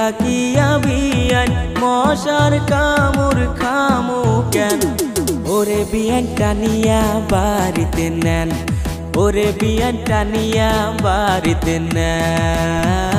থাকিয়া বিয়ান মশার কামড় খামু কেন ওরে বিয়ানটা নিয়া বাড়িতে নেন ওরে বিয়ানটা নিয়া বাড়িতে নেন